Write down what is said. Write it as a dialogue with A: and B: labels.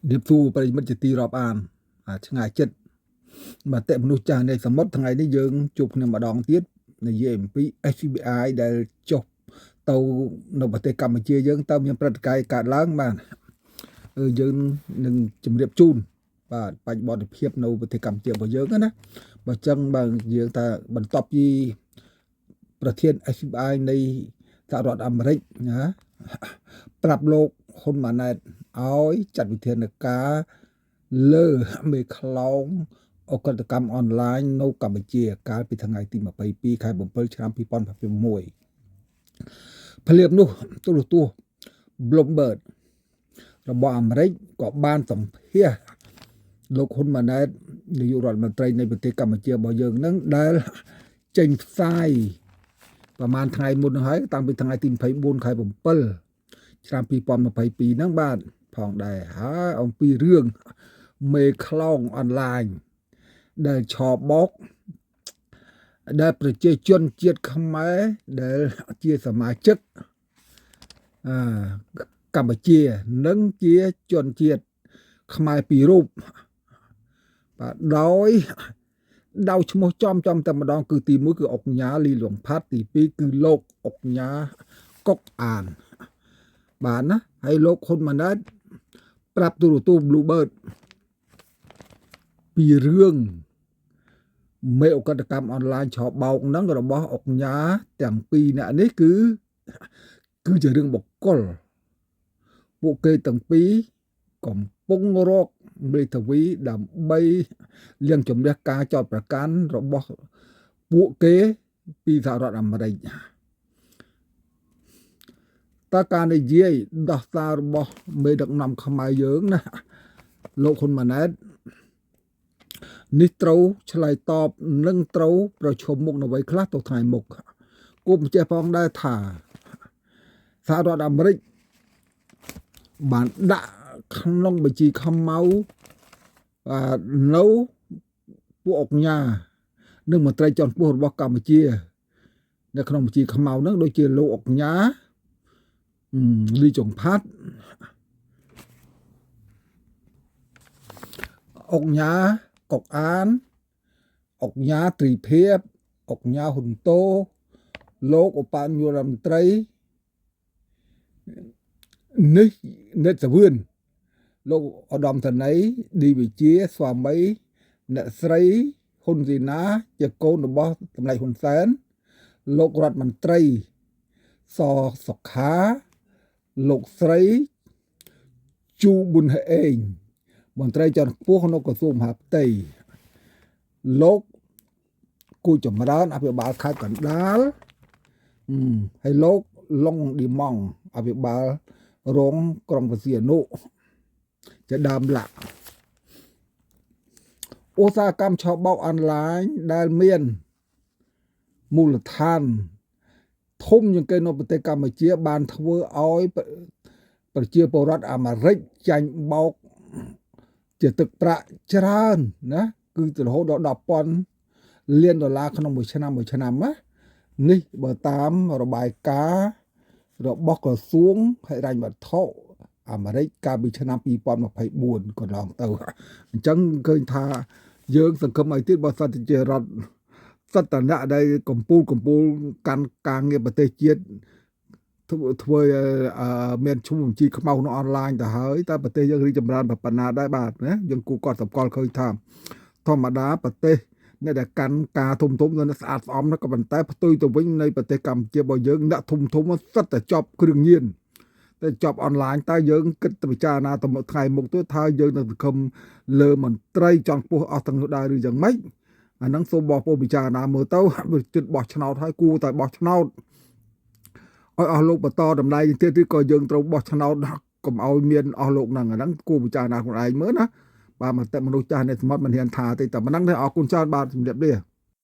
A: điệp thu bây mất chỉ tì rọp an chẳng ngại chết mà tệមនុស្សចាស់នៃសមុទ្រថ្ងៃនេះយើងជួបគ្នាម្ដងទៀតនិយាយអំពី FBI ដែលចុះទៅនៅប្រទេសកម្ពុជាយើងតើមានព្រឹត្តិការណ៍កើតឡើងបាទយើងនឹងជម្រាបជូនបាទបច្ចុប្បន្នភាពនៅប្រទេសកម្ពុជារបស់យើងណាបើចឹងបើយើងថាបន្ទាប់ពីប្រធាន FBI នៃសហរដ្ឋអាមេរិកណាប្រាប់លោកហ៊ុនម៉ាណែតឲ្យចាត់វិធានការលើមេខ្លោងអក្រិតកម្មអនឡាញនៅកម្ពុជាកាលពីថ្ងៃទី22ខែ7ឆ្នាំ2021ភ្លាមនោះទូរទស្សន៍ Bloomberg របស់អាមេរិកក៏បានសម្ភាសន៍លោកហ៊ុនម៉ាណែតនាយករដ្ឋមន្ត្រីនៃប្រទេសកម្ពុជារបស់យើងនឹងដែលចេញផ្សាយប្រហែលថ្ងៃមុននោះហើយតាំងពីថ្ងៃទី24ខែ7ឆ្នាំ2022ហ្នឹងបាទផងដែរហើយអំពីរឿងមេខ្លោងអនឡាញដែលឆបោកដែលប្រជាជនជាតិខ្មែរដែលជាសមាជិកកម្ពុជានិងជាជនជាតិខ្មែរពីររូបបាទដោយឈ្មោះចំតែម្ដងគឺទី1គឺអុកញ៉ាលីលងផាត់ទី2គឺលោកអុកញ៉ាកុកអានបាទណាហើយលោកហ៊ុនម៉ាណែតប្រាប់ទូរទស្សន៍ Bluebird ពីរឿងមេអក្រិតកម្មអនឡាញឆបោកហ្នឹងរបស់អុកញ៉ាទាំងពីរនាក់នេះគឺជារឿងបកគលពួកគេទាំងពីរកំពុងរកមេធាវីដើម្បីលាងជម្រះការចោទប្រកាន់របស់ពួកគេពីសហរដ្ឋអាមេរិកតើការនិយាយដោះសាររបស់មេដឹកនាំខ្មែរយើងណាលោកហ៊ុនម៉ាណែតនេះត្រូវឆ្លើយតបនិងត្រូវប្រឈមមុខនៅអ្វីខ្លះទៅថ្ងៃមុខគូបញ្ជាក់ផងដែរថាសហរដ្ឋអាមេរិកបានដាក់ក្នុងបញ្ជីខ្មៅនៅពួកអុកញ៉ានិងមន្ត្រីជាន់ខ្ពស់របស់កម្ពុជានៅក្នុងបញ្ជីខ្មៅហ្នឹងដូចជាលោកអុកញ៉ាលីចុងផាត់អុកញ៉ាកុកអានអុកញ៉ាត្រីភិបអុកញ៉ាហ៊ុនតូលោកឧបនាយករដ្ឋមន្ត្រីនេះនិតសវឿនលោកឧត្តមសេនីយ៍ឌីវិជាស្វាមីអ្នកស្រីហ៊ុនស៊ីណាជាកូនរបស់សម្ដេចហ៊ុនសែនលោករដ្ឋមន្ត្រីសសុខាលោកស្រីជូប៊ុនហេអេងមន្ត្រីជាន់ខ្ពស់នៅក្រសួងមហាផ្ទៃលោកគូចម្រើនអភិបាលខេត្តកណ្ដាលហើយលោកឡុងឌីម៉ង់អភិបាលរងក្រុងព្រះសីហនុជាដើមឡាក់ឧស្សាហកម្មឆបោកអនឡាញដែលមានមូលដ្ឋានធំជាងគេនៅប្រទេសកម្ពុជាបានធ្វើឲ្យប្រជាពលរដ្ឋអាមេរិកចាញ់បោកជាទឹកប្រាក់ច្រើនណាគឺរហូតដល់$10,000 លានក្នុងមួយឆ្នាំណានេះបើតាមរបាយការណ៍របស់ក្រសួងហិរញ្ញវត្ថុអាមេរិកកាលពីឆ្នាំ2024កន្លងទៅអញ្ចឹងឃើញថាយើងសង្គមឲ្យទៀតបើសិនជារដ្ឋសត្វតនៈដែលកម្ពុជាកាន់ការងារប្រទេសជាតិធ្វើមានឈ្មោះបញ្ជីខ្មៅនៅអនឡាញទៅហើយតែប្រទេសយើងរីកចម្រើនប៉ុណ្ណាដែរបាទណាយើងគូគាត់សម្គាល់ឃើញថាធម្មតាប្រទេសអ្នកដែលកាន់ការធំនៅស្អាតស្អំក៏ប៉ុន្តែផ្ទុយទៅវិញនៃប្រទេសកម្ពុជារបស់យើងអ្នកធំសិតតែចប់គ្រឿងញៀនតែចប់អនឡាញតែយើងគិតទៅពិចារណាទៅថ្ងៃមុខទៅថាយើងនឹងសង្គមលើមន្ត្រីចង់ពោះអស់ទាំងនោះដែរឬយ៉ាងម៉េចអាហ្នឹងសូមបងប្អូនពិចារណាមើលទៅចិត្តបោះឆ្នោតហើយគួរតែបោះឆ្នោតឲ្យអស់លោកបន្តតម្លៃទៀតឬក៏យើងត្រូវបោះឆ្នោតកុំឲ្យមានអស់លោកហ្នឹងគួរពិចារណាខ្លួនឯងមើលណាបាទមតិមនុស្សចាស់នៃសមុទ្រមិនហ៊ានថាទេតែប៉ុណ្ណឹងទេអរគុណច្រើនបាទជំរាបលា